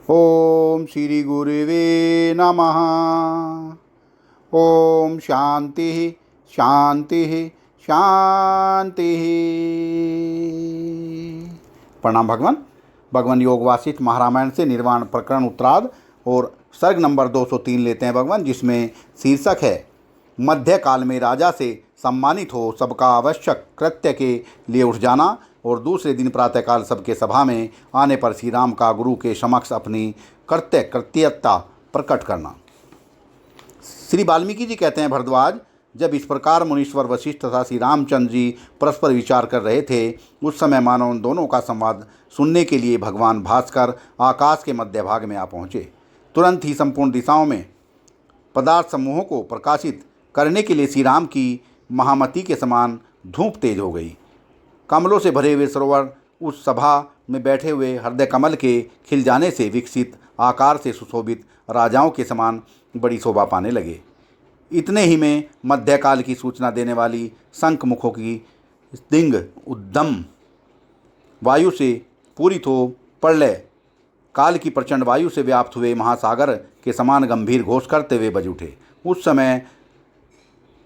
ओम श्री गुरुवे नमः। ओम शांति शांति शांति। प्रणाम भगवान। भगवान योग वासिष्ठ महारामायण से निर्वाण प्रकरण उत्तरार्ध और सर्ग नंबर 203 लेते हैं भगवान, जिसमें शीर्षक है मध्यकाल में राजा से सम्मानित हो सबका आवश्यक कृत्य के लिए उठ जाना और दूसरे दिन प्रातःकाल सबके सभा में आने पर श्री राम का गुरु के समक्ष अपनी कृत्यता प्रकट करना। श्री वाल्मीकि जी कहते हैं, भरद्वाज, जब इस प्रकार मुनीश्वर वशिष्ठ तथा श्री रामचंद्र जी परस्पर विचार कर रहे थे, उस समय मानो उन दोनों का संवाद सुनने के लिए भगवान भास्कर आकाश के मध्य भाग में आ पहुँचे। तुरंत ही संपूर्ण दिशाओं में पदार्थ समूहों को प्रकाशित करने के लिए श्री राम की महामती के समान धूप तेज हो गई। कमलों से भरे हुए सरोवर उस सभा में बैठे हुए हृदय कमल के खिल जाने से विकसित आकार से सुशोभित राजाओं के समान बड़ी शोभा पाने लगे। इतने ही में मध्यकाल की सूचना देने वाली शंख मुखों की स्तिंग उद्दम वायु से पूरित हो प्रलय काल की प्रचंड वायु से व्याप्त हुए महासागर के समान गंभीर घोष करते हुए बज उठे। उस समय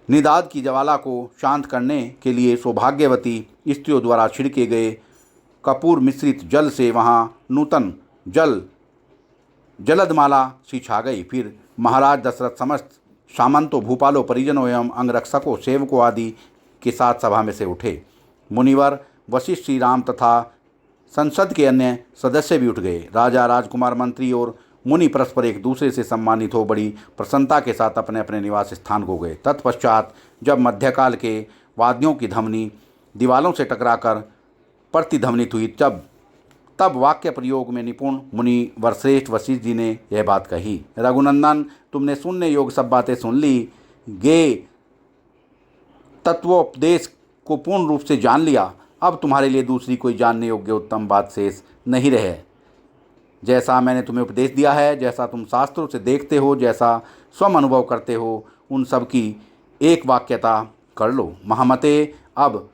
निदाद की ज्वाला को शांत करने के लिए सौभाग्यवती स्त्रियों द्वारा छिड़के गए कपूर मिश्रित जल से वहाँ नूतन जलदमाला सी छा गई। फिर महाराज दशरथ समस्त सामंतों, भूपालों, परिजनों एवं अंगरक्षकों, सेवकों आदि के साथ सभा में से उठे। मुनिवर वशिष्ठ, श्री राम तथा संसद के अन्य सदस्य भी उठ गए। राजा, राजकुमार, मंत्री और मुनि परस्पर एक दूसरे से सम्मानित हो बड़ी प्रसन्नता के साथ अपने अपने निवास स्थान को गए। तत्पश्चात जब मध्यकाल के वाद्यों की ध्वनि दीवालों से टकराकर प्रतिध्वनित हुई, तब वाक्य प्रयोग में निपुण मुनि वरश्रेष्ठ वशिष्ठ जी ने यह बात कही, रघुनंदन, तुमने सुनने योग्य सब बातें सुन ली, गे तत्वोपदेश को पूर्ण रूप से जान लिया। अब तुम्हारे लिए दूसरी कोई जानने योग्य उत्तम बात शेष नहीं रहे। जैसा मैंने तुम्हें उपदेश दिया है, जैसा तुम शास्त्रों से देखते हो, जैसा स्वयं अनुभव करते हो, उन सब की एक वाक्यता कर लो। महामते, अब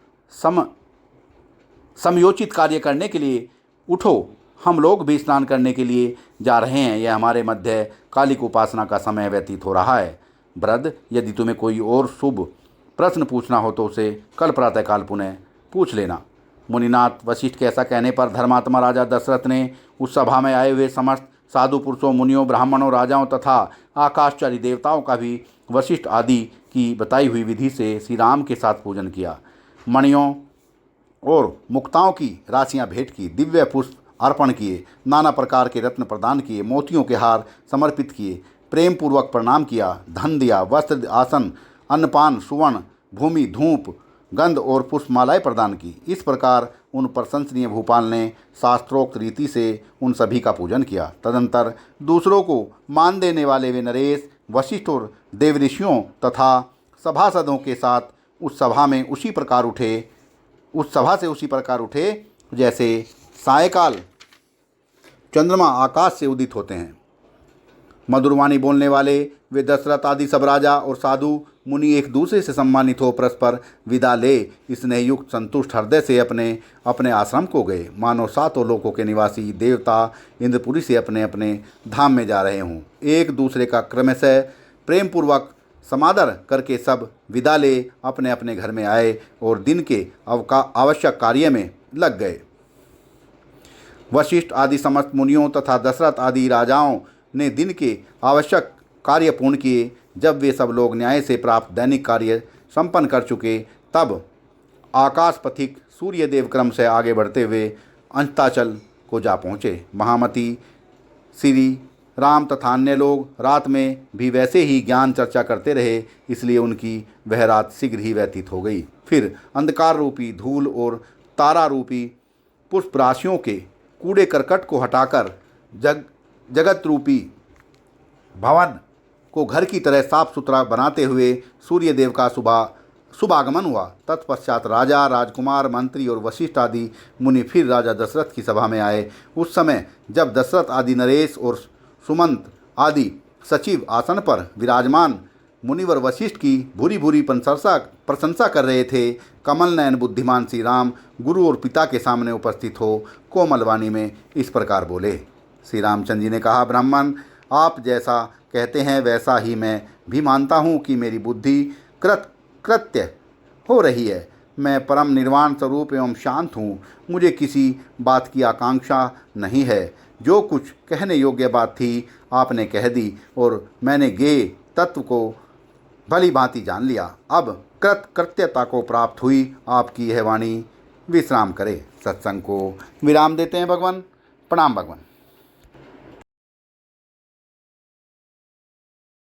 समयोचित कार्य करने के लिए उठो। हम लोग भी स्नान करने के लिए जा रहे हैं। यह हमारे मध्य कालिक उपासना का समय व्यतीत हो रहा है। वृद्ध, यदि तुम्हें कोई और शुभ प्रश्न पूछना हो तो उसे कल प्रातःकाल पुनः पूछ लेना। मुनिनाथ वशिष्ठ के ऐसा कहने पर धर्मात्मा राजा दशरथ ने उस सभा में आए हुए समस्त साधु पुरुषों, मुनियों, ब्राह्मणों, राजाओं तथा आकाशचारी देवताओं का भी वशिष्ठ आदि की बताई हुई विधि से श्री राम के साथ पूजन किया। मणियों और मुक्ताओं की राशियां भेंट की, दिव्य पुष्प अर्पण किए, नाना प्रकार के रत्न प्रदान किए, मोतियों के हार समर्पित किए, प्रेम पूर्वक प्रणाम किया, धन दिया, वस्त्र, आसन, अन्नपान, सुवर्ण, भूमि, धूप, गंध और पुष्पमालाएं प्रदान की। इस प्रकार उन प्रशंसनीय भूपाल ने शास्त्रोक्त रीति से उन सभी का पूजन किया। तदंतर दूसरों को मान देने वाले वे नरेश, वशिष्ठ और देवऋषियों तथा सभासदों के साथ उस सभा से उसी प्रकार उठे जैसे सायकाल चंद्रमा आकाश से उदित होते हैं। मधुरवाणी बोलने वाले वे दशरथ आदि सब राजा और साधु मुनि एक दूसरे से सम्मानित हो परस्पर विदा ले स्नेहयुक्त संतुष्ट हृदय से अपने अपने आश्रम को गए, मानो सातों लोकों के निवासी देवता इंद्रपुरी से अपने अपने धाम में जा रहे हों। एक दूसरे का क्रमशः प्रेम पूर्वक समादर करके सब विदा ले अपने अपने घर में आए और दिन के आवश्यक कार्य में लग गए। वशिष्ठ आदि समस्त मुनियों तथा दशरथ आदि राजाओं ने दिन के आवश्यक कार्य पूर्ण किए। जब वे सब लोग न्याय से प्राप्त दैनिक कार्य संपन्न कर चुके, तब आकाश पथिक सूर्यदेव क्रम से आगे बढ़ते हुए अंताचल को जा पहुँचे। महामती श्री राम तथा अन्य लोग रात में भी वैसे ही ज्ञान चर्चा करते रहे, इसलिए उनकी वह रात शीघ्र ही व्यतीत हो गई। फिर अंधकार रूपी धूल और तारा रूपी पुष्प राशियों के कूड़े करकट को हटाकर जगत रूपी भवन को घर की तरह साफ सुथरा बनाते हुए सूर्यदेव का शुभागमन हुआ। तत्पश्चात राजा, राजकुमार, मंत्री और वशिष्ठ आदि मुनि फिर राजा दशरथ की सभा में आए। उस समय जब दशरथ आदि नरेश और सुमंत आदि सचिव आसन पर विराजमान मुनिवर वशिष्ठ की भूरी भूरी प्रशंसा कर रहे थे, कमल नयन बुद्धिमान श्री राम गुरु और पिता के सामने उपस्थित हो कोमल वाणी में इस प्रकार बोले, श्री रामचंद्र जी ने कहा, ब्राह्मण, आप जैसा कहते हैं वैसा ही मैं भी मानता हूँ कि मेरी बुद्धि कृत्य हो रही है। मैं परम निर्वाण स्वरूप एवं शांत हूँ। मुझे किसी बात की आकांक्षा नहीं है। जो कुछ कहने योग्य बात थी आपने कह दी और मैंने ज्ञेय तत्व को भली भांति जान लिया। अब कृत्यता को प्राप्त हुई आपकी यह वाणी विश्राम करे। सत्संग को विराम देते हैं भगवान। प्रणाम भगवान।